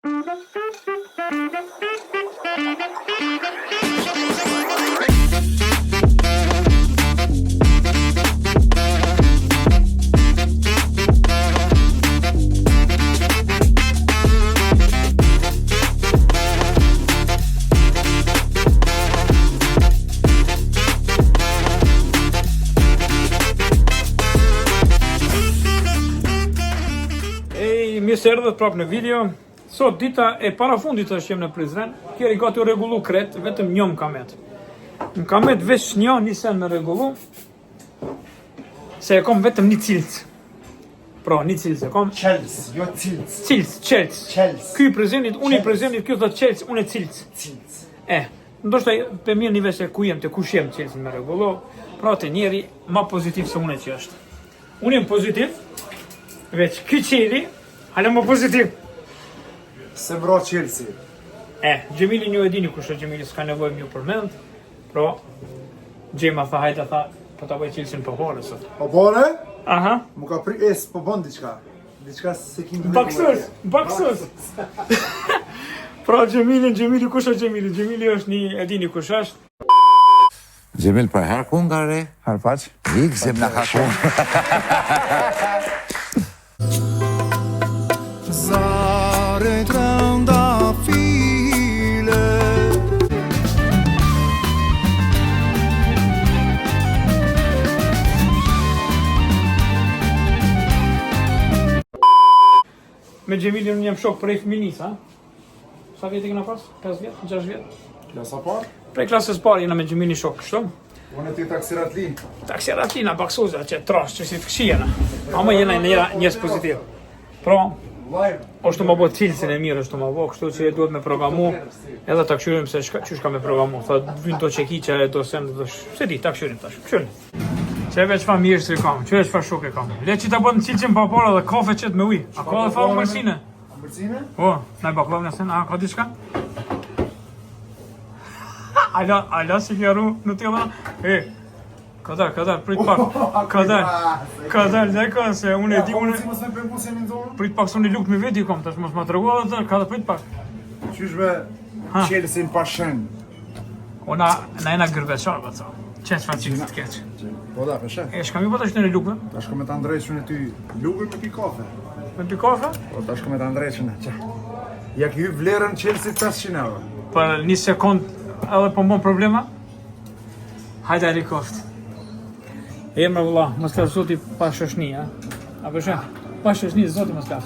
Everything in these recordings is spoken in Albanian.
Mirë se erdhët prapë në video. Sot dita e parafundit është jem në Prizren. Kjeri gati u regullu kret, vetëm një më kamet. Më kamet veç një nisen me regullu. Se e kom vetëm një cilc. Pra, një cilc e kom. Qels, jo cilc. Cilc, qelc. Qels. Ky i Prizrenit, unë i Prizrenit, kjo thot qelc, unë e cilc. Cilc. Ndoshta për mirë një veç e ku jem, të kush jem cilcin me regullu. Pra të njeri ma pozitiv se unë e që është. Unë jem pozitiv, veç ky qeli, hale më pozitiv. Se vro Chelsea. Gjemili një e dini kush është Gjemili, s'ka nevojë një përmend. Pro, Gjema tha hajta tha, po ta bëj Chelsin për hore sot. Po bore? Aha. Mu ka pri po bën diçka. Diçka se kim Baksos. Pra Gjemili kush është Gjemili? Gjemili është një e dini kush është. Gjemil për herë ku nga re? Herë paq. Ikë zem në hakun. Zare trënda file. Me Gjemilin unë jam shok prej fëminis, ha? Sa vjetë i këna pas? 5 vjetë? 6 vjetë? Klasa par? Prej klasës parë jena me Gjemilin shok, kështu? Unë ti taksiratlin. Taksiratlina, baksoza, që trash, që si të këshijena. Ama jena njës pozitiv. Pra, është të më bëtë cilësin e mirë, është të më bëtë, kështu që duhet me programu, edhe ta këshyrim se që shka me programu. Tha, vynë do qekiqe, do sen, se di, ta këshyrim tash, këshyrim. Që e veç fa mirë se kam, që e veç fa shok e kam. Le që ta bëtë në cilësin pa para dhe kafe qëtë me uj. A ka dhe fa mërësine? Mërësine? O, naj baklav në sen, a ka diçka? Ala si kjaru në tjela? Kadar, prit pak. Kadar, dhe ka se unë e di, prit pak se unë i lukët me veti kom, tash mos ma të regua dhe kadar, prit pak. Qysh me Chelsea pa shen? Ona, na jena gërbeqar, ba ca. Qenë që fa qikë të keqë. Po da, për shen. Shka mi po tash në lukëve? Ta shko me të ndrejshën e ty lukën me pi kafe. Me pi kafe? Po ta shko me të ndrejshën e qa. Ja ki vlerën Chelsea 500 euro. Për një sekund edhe po mbon problema? Hajde ari koft. Emre vëlla, mos ka zoti pa shoshni, a? A përshën? Pa shoshni, zoti mos ka.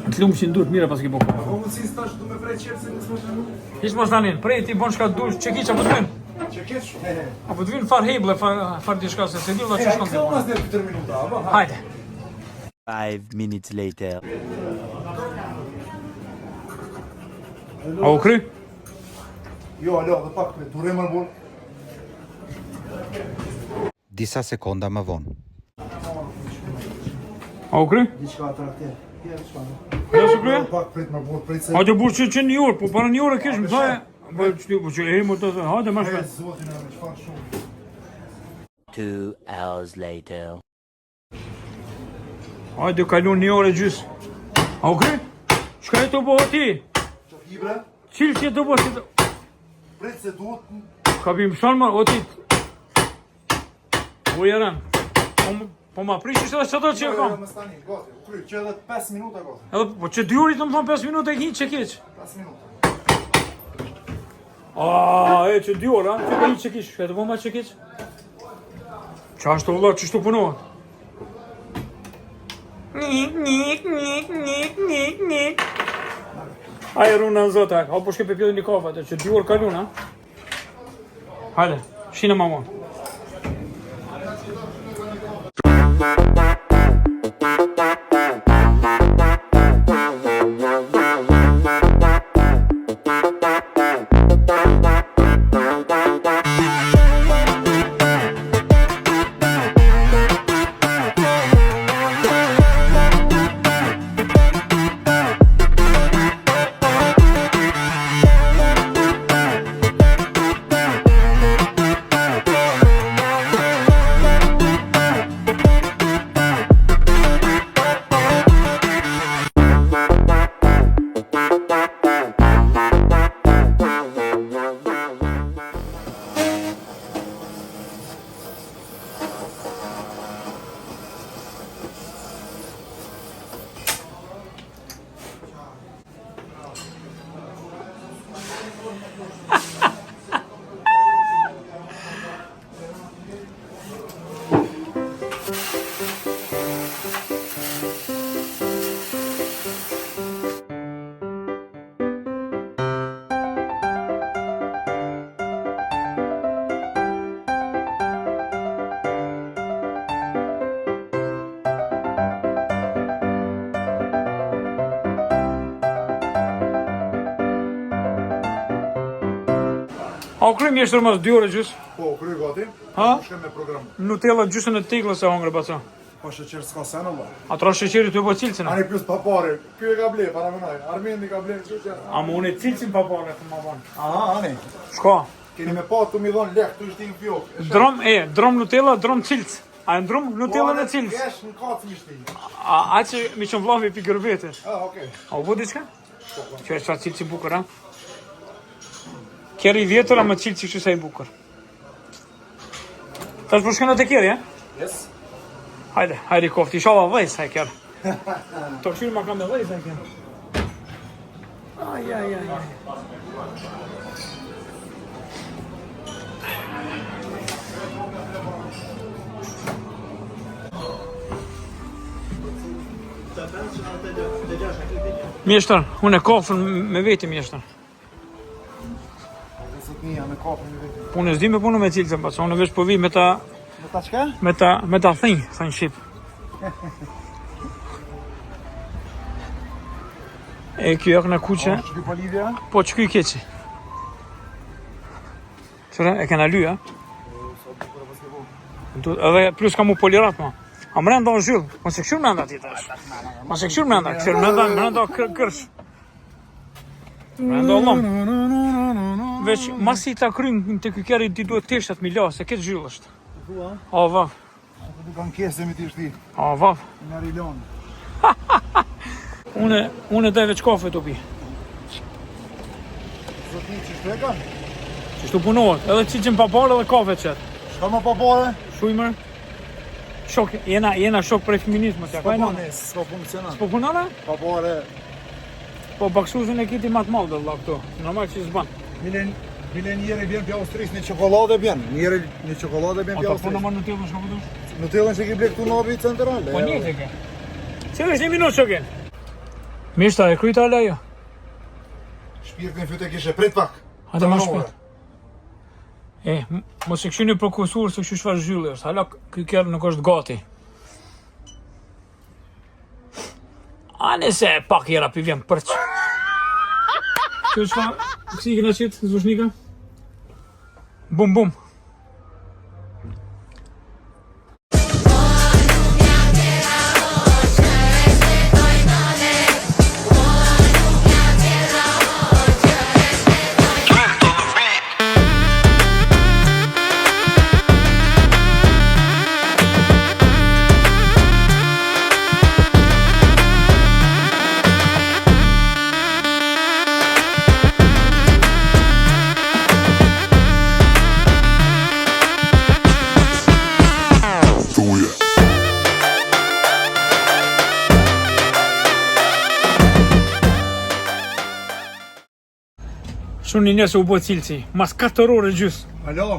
Të lumë që ndurët mire pas ki boko. Po mundësi s'tash du me prej Chelsea në s'ma shenu? Hish mos danin, prej ti bon shka dush, qekiq apo të vinë? Qekiq? Apo të vinë far heble, far t'i shka se se di vëlla që shkon të Këto mas dhe 4 minuta, apo? Hajde. 5 minutes later. A u kry? Jo, alo, dhe pak, durim më bol. Disa sekonda më vonë. A u kry? Diçka të atje. Ja su krye? Pak, prit më bol, prit se... A të burë që një orë, po para një orë kesh më thaje. Po që e më të të, hajde ma shpe. Zotin e me qfar shumë. 2 hours later. Hajde kalun një orë e gjys. A u kry? Shka e të bëhë ti? Qa fibre? Qilë që e të bëhë ti? Prit se duhet... Ka bim shanë marë, o ti... O jeren. Po ma prishë edhe që të që e kam. Më stani, gati, u kry, që edhe 5 minuta gati. Edhe, po që 2 orit të më thonë 5 minuta e ki që keq. 5 minuta. Që 2 orë, që ka një që keq. Shkete po ma që keq. Qa është të vëllat që shtu punohet? Nik. Aje runa në zotë, ha po shke pe pjodin një kafe, që 2 orë kalun, ha? Hajde, shine ma mon. A u kry mjeshtër mas 2 orë gjys? Po, kry gati. Ha? Shkem me program. Nutella gjysën e teglës e hongre baco. Po sheqer s'ka sen Allah. A tra sheqeri të bo cilësin? Ani plus pa pare. Ky e ka ble, para menoj. Armendi ka ble, sheqer. A më unë e cilësin pa pare të më banë. Aha, ani. Shko. Keni me pa të mi dhon lek, tu ishte në fjok. Drom Nutella, drom cilës. A e ndrum Nutella në cilës? Kesh në kacë mi shti. A që mi qënë vlami pi gërvetit. Ah, okej. A u bu diçka? Që e çfarë cilësi bukur, a? Kjeri vjetër, a më cilësi që sa i bukur. Ta është përshkënat e kjeri, Yes. Hajde kofti, ishala dhejs, haj kjerë. Të këshirë ma kam dhe dhejs, haj kjerë. Aj. Mjeshtër, unë e kafën me veti mjeshtër. Sot një, me kapën në vetë. Unë e s'di me punu me cilëse, baca, unë veç po vi me ta Me ta qka? me ta thënë shqip. E kjo e këna kuqe, Që ky pa lidhja? po që kjo i keqi. Qëre, e kena ly, a? Edhe plus ka mu polirat, ma. A mrenda o zhyll, mos e këshur mrenda ti tash. Mos e këshur mrenda, këshur mrenda kërsh. Mrenda o lom. Veç, mas i ta krymë të kykeri ti duhet teshtat mi la, se këtë zhyll është. A, vav. Du kanë kese me ti shti. A, vav. Në rilon. Unë e daj veç kafe të pi. Sot një që shtu e kanë? Që shtu punohet, edhe qiqin papare dhe kafe qëtë. Shka ma pa pare? Shujmër. Shok, jena shok për e feminizmës, ja, Pa ka e pa nëna. ne, s'ka funksionat. Po punone? Pa pare. Po baksuzin e kiti matë malë dhe la këto, normal që s'ban. Bile njeri bjen për Austrisë, një qokolade bjen. Njeri një qokolade bjen për Po Austrisë. në tjellën shka pëtush? Në tellën që ki blek tu nabi central. Po një të ke. Cilë është një minutë që kenë? Mishta, e kryta ala jo? Shpirtin fyte kishe prit pak. Hajde ma shpet. Mos e këshyni për kusur se këshy shfar zhylli është, hala këj kjerë nuk është gati. A nëse pak jera pi vjen përq. Që shfa, kësi i këna qitë, zvushnika? Bum bum. Shumë një njësë u bo cilësi, mas 4 orë gjys. Alo?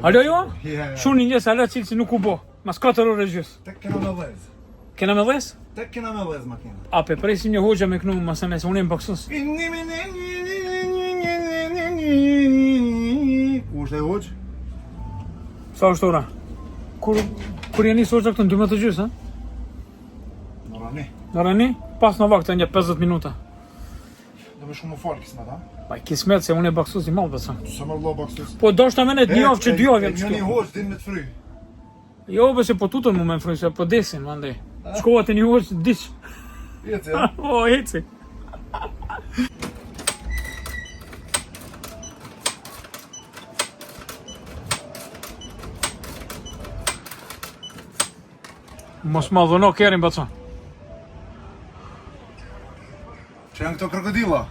Alo jo? Ja. Shumë një njësë ala cilësi nuk u bo, mas 4 orë gjys. Tek kena me vez. Kena me dhes? Tek kena me vez makina. Ape, presim një hoxha me kënu më SMS, unë e më baksus. Ku është e hoq? Sa është ora? Kur jeni së hoxha këtë në 12 gjys, ha? Në rani. Në rani? Pas në vaktë, një 50 minuta. Dhe me shumë më falë kismet, ha? Pa i kismet se unë e baksus i malë, bësa. Sa më lo baksus. Po do shta menet një avë që 2 avë Një një hoq din me të fry. Jo, bëse po tutën mu me më fry, se po desin, më ndej. Shkova të një hoqë, diq. Jeci, ha? O, heci. Mos ma dhëno kerin, bëca. Që janë këto krokodila?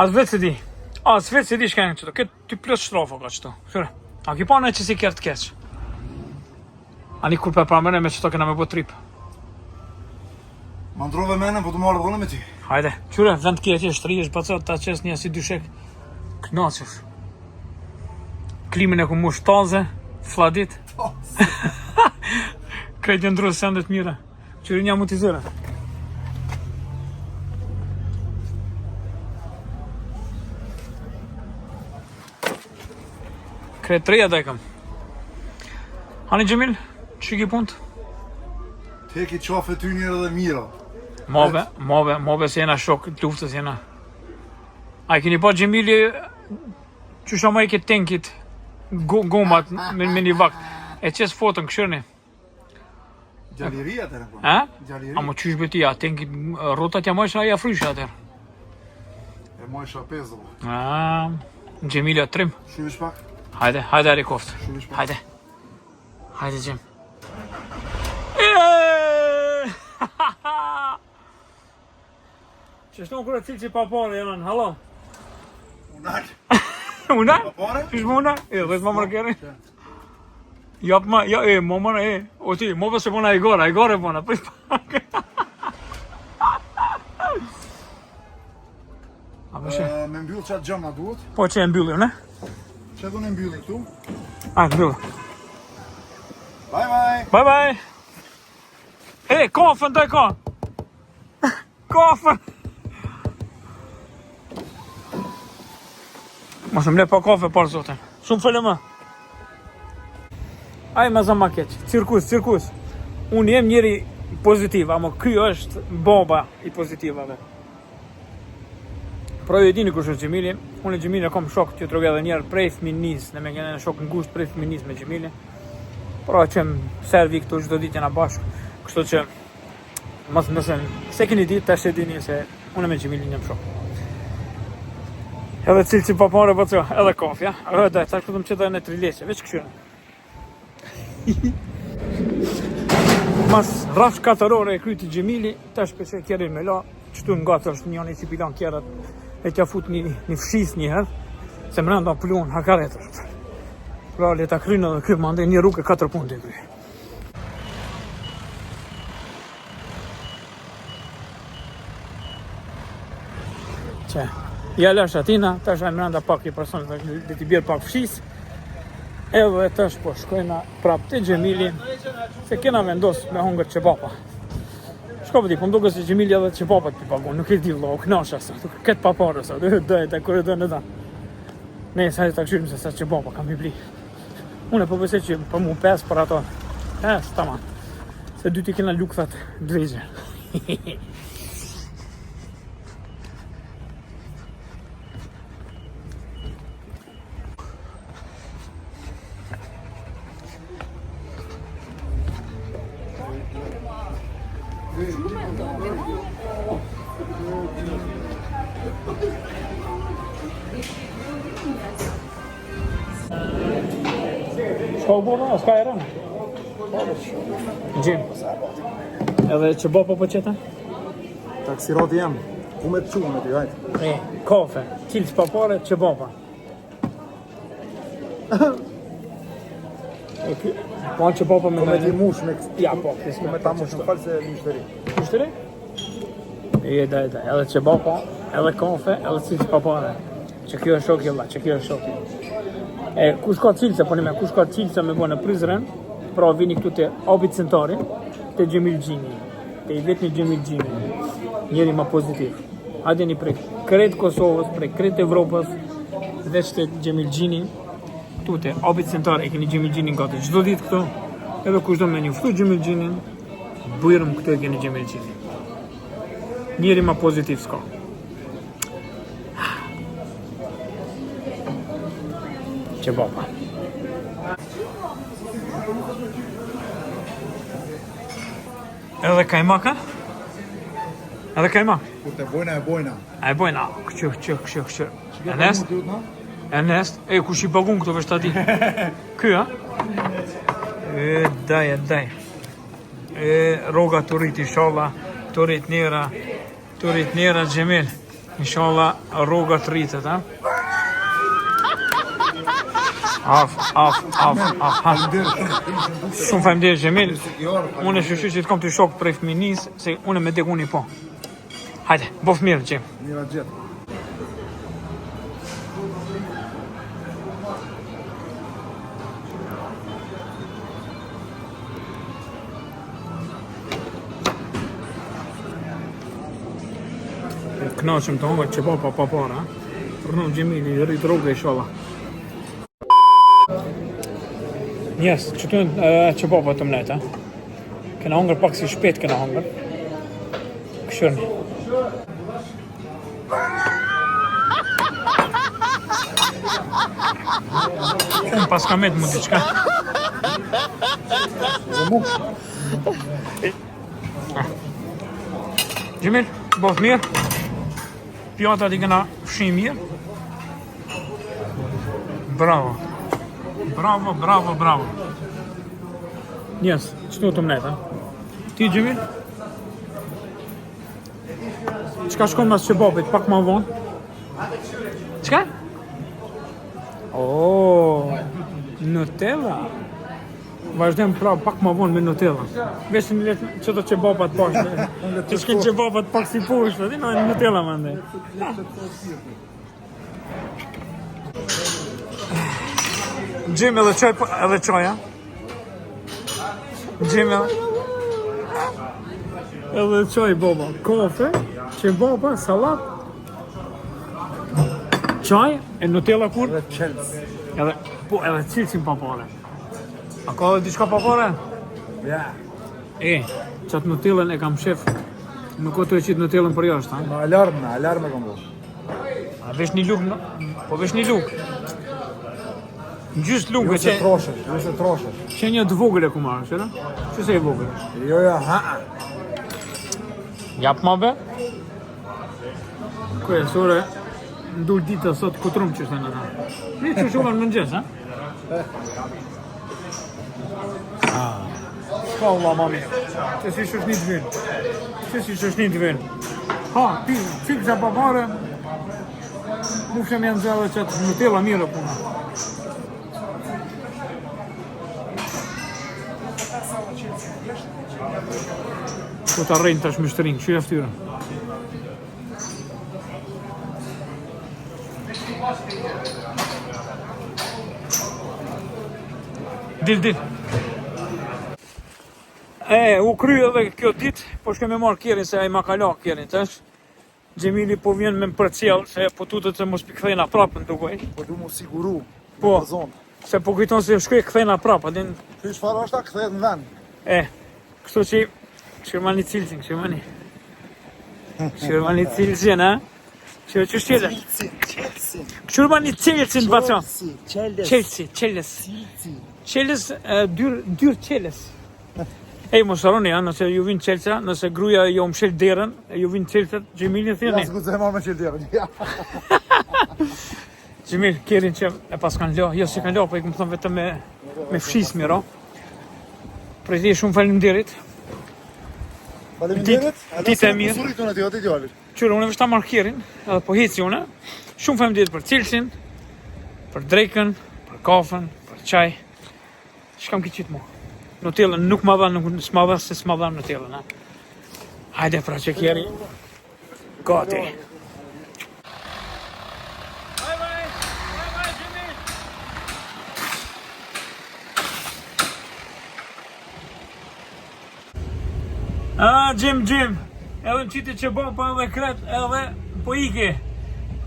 As vetë se di. As vetë se di shka janë qëto. Këtë ty plët shtrafa ka qëto. Shure. A ki pa në që si kjerë të keq. Ani kur për pramene me qëto kena me bo trip. Ma ndrove menën, po të marrë dhënë me ty. Hajde, qyre, vend kje që shtrijesh, bëca, ta qes një si dyshek. Knaqesh. Klimin e ku mu shtaze, fladit. Krejt një ndrusë sendet mire. Qyre një mutizire. Krejt treja da i kam. Hani Gjemil, që ki punt? Teki qafe ty njërë dhe mira. Mobe se jena shok të luftës jena. A i keni pa Gjemili Qysha ma i ke tenkit gomat me një vakt. E qes fotën këshërni. Gjalliria atër po. Ha? Gjalliria. A mo qysh beti ja, tenkit rotat ja majsha ja frysha atër. E mojsha 5 dollë. Gjemilja trim. Shuvish pak? Hajde, hajde ari koft. Shuvish pak? Hajde. Hajde Gjem. Qështu në kërë cilë që pa pare janë, halo? Unar. Unar? Pa pare? Qysh më unar? E, dhe të më mërkeri. Jap ma, ja e, më mëna e. O ti, më përse pëna i gore pëna, prit pak. A përshë? Me mbyll qatë gjëma duhet. Po që e mbyllim, ne? Që du në mbyllim këtu? A, mbyllim. Bye bye! Bye bye! E, kafën të e ka! Kafën! Mos më le pa kafe parë zotin. Shumë fele më. Aj me zama keq. Cirkus. Unë jem njeri pozitiv, ama ky është baba i pozitivave. Pra ju e dini kush është Gjemili. Unë e Gjemili e kom shok që troge edhe njerë prej fëminis. Ne me kene shok në gusht prej fëminis me Gjemili. Pra që më servi këtu çdo ditë jena bashkë. Kështu që mos se keni ditë tash e dini se unë me Gjemilin jam shok. Edhe cilë që pa pare po co, edhe kafja. Edhe tash këtu më qëta në 3 leqe, veç këshyre. Mas rrafsh 4 ore e kryti Gjemili, tash përse kjerin me la, qëtu nga të është njën e si pilan kjerat, e tja fut një fshis njëherë, se mrenda pluon hakaretër. Pra le ta krynë edhe kry, ma ndaj një rrugë e 4 punte e kry. Që, ja lash atina, tash e mrenda pak i person, dhe t'i bjerë pak fshis, edhe tash po shkojna prap të Gjemili, se kena vendos me hongër qepapa. Shko pëti, po më duke se Gjemili edhe qepapat pi pagun, nuk e di vlo, o knasha sa, këtë papare sa, dhe kërë dhe në da. Ne, sa e ta këshyrim se sa qepapa kam i bli. Unë e po besoj që për mu 5 për ato. 5, tamam. Se dy t'i kena lukëthat dvejgje. Shka u bova, s'ka e rënë? Gjim. Edhe që bo po qëta? Taksirati jam. Ku me të qumë me ty, hajtë. E, kafe, cilës pa pare, që bopa. E ky, po që bopa me Me ti mush me këtë. Ja, po, Me ta mush, në falë se një shtëri. Kushtëri? E, da, edhe që bopa, edhe kafe, edhe cilës pa pare. Që kjo është shok jella, që kjo është shok jella. E, kush ka cilëse, po nime, kush ka cilëse me bo në Prizren, pra vini këtu të Abit Centauri, të Gjemil Gjini, të i vetë një Gjemil Gjini, njeri ma pozitiv. Adeni prej kretë Kosovës, prej kretë Evropës, veç të Gjemil Gjini, këtu të Abit Centauri, e keni Gjemil Gjini nga të gjdo ditë këtu, edhe kush do me njëftu Gjemil Gjini, bujrëm këtu e keni Gjemil Gjini. Njeri ma pozitiv s'ka. Që baba. Edhe kajmaka? Edhe kajmak? Kur të bojna e bojna. A e bojna, këshë. Ernest? Ernest? E, kush i pagun këto veç tati? Ky, a? E, daj. E, roga të rrit, inshallah, të rrit njera Gjemil. Inshallah, roga të rritet, a? Af. Shumë faleminderit Gjemil. Unë e shqyqy që të kom të shok prej fëminis, se unë me dek unë i po. Hajde, bof mirë, Gjem. Mira gjithë. Knaqëm të hongër që pa para. Rënë Gjemili, rrit rrugë i sholla. Yes, që të që papa të mleta. Kena hongër pak si shpet kena hongër. Këshërni. Unë pas ka met mu diçka. Gjemil, bof mirë. Pjata ti këna fshim mirë. Bravo. Bravo, bravo, bravo. Yes, qëtu të mnet, ha? Ti, Gjemil? Qka shkon mas qebabit, pak ma vonë? Qka? Oh, Nutella. Vazhdem pra pak ma vonë me Nutella. Vesh një letë që të qebabat pak. Që shkin qebabat pak si pushtë, di në Nutella më ndaj. Gjim edhe qaja. Gjim edhe qaj baba. Kafe, qebaba, salat, qaj e Nutella kur? Edhe qelës. Edhe cilësin pa pare. A ka edhe diçka pa pare? Ja. Qatë Nutellën e kam shef. Nuk o të e qitë Nutellën për jashtë, ha? Me alarme kam bo. A vesh një luk, po vesh një luk. Gjysë luk e që... Ju se troshesh. Që një të vogël e ku marrë, që da? Që se e vogël? Jo, ha. Jap ma be? Koje, sore, ndull dita sot kutrum që shtë në ta. Një që shumën më nëgjes, ha? Shka Allah, mami. Që si shëshni të vinë. Ha, pi, qikë që papare, mu shem janë gjallë që të Nutella mire puna. Ku të arrejnë tash mështërin, këshu e ftyrën. Dil. U kry edhe kjo dit, po shkeme marrë kjerin se a i ma kala kjerin tash. Gjemili po vjen me më përcjell, se po tutët se mos pi kthejna prapën të goj. Po du mu siguru. Po, se po kujton se shkoj kthejna prapë, adin... Ty shfar është ta kthehet në vend. Kështu që... Shërmani cilësin, shërmani. Shërmani cilësin, ha? Që shqele? Shërmani cilësin, bacion. Qelës. Qelës, dyr qelës. Mos harroni, ha, nëse ju vinë qelësa, nëse gruja jo më shel derën, ju vinë qelësat, Gjemilin thirrni. Ja, s'ku të e marrë me qel derën. Gjemil, kjerin që e pas kanë lo, jo si kanë lo, po i këmë thënë vetëm me fshisë miro. Prej ti shumë faleminderit. Faleminderit. Ditë e mirë. Surit unë aty, aty djallit. Qyre, unë e vështa marrë kjerin, edhe po heci unë. Shumë faleminderit për cilësin, për drekën, për kafen, për qaj. Shkam ki qitë mo. Nutellën nuk ma dha, s'ma dha se s'ma dha Nutellën, ha. Hajde pra që kjeri. Gati. Bye, Gjemil. Gjim. Edhe në qitë që bo, po edhe kret, edhe po ike.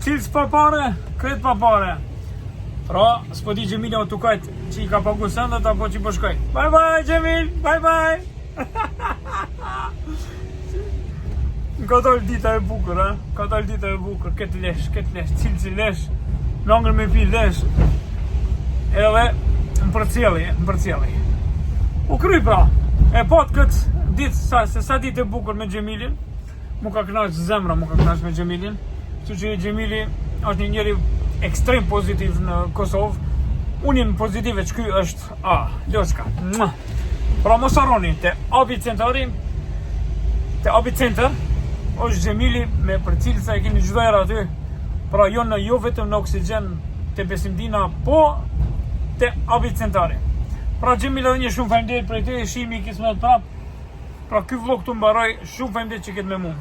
Cilës pa pare, kret pa pare. Pra, s'po di Gjemili o tukajt që i ka pagu sëndet, apo që i po shkoj. Bye, Gjemil, bye. Ka dalë dita e bukur, ha? Këtë lesh, cilësi lesh, langër me pi lesh. Edhe më përcjeli. U kry pra, e pot këtë ditë, sa ditë e bukur me Gjemilin, mu ka knaq zemra, mu ka knaq me Gjemilin, që Gjemili është një njeri ekstrem pozitiv në Kosovë, unë jam pozitive që ky është, loçka. Pra mos harroni, te Abicenter, është Gjemili me përcilësa e keni çdo herë aty, pra jo vetëm në oksigjen te Besimdina, po te Abicentari. Pra Gjemili edhe një shumë faleminderit për këtë, shihemi kismet prap. Pra ky vlog këtu mbaroj, shumë faleminderit që ket me mua.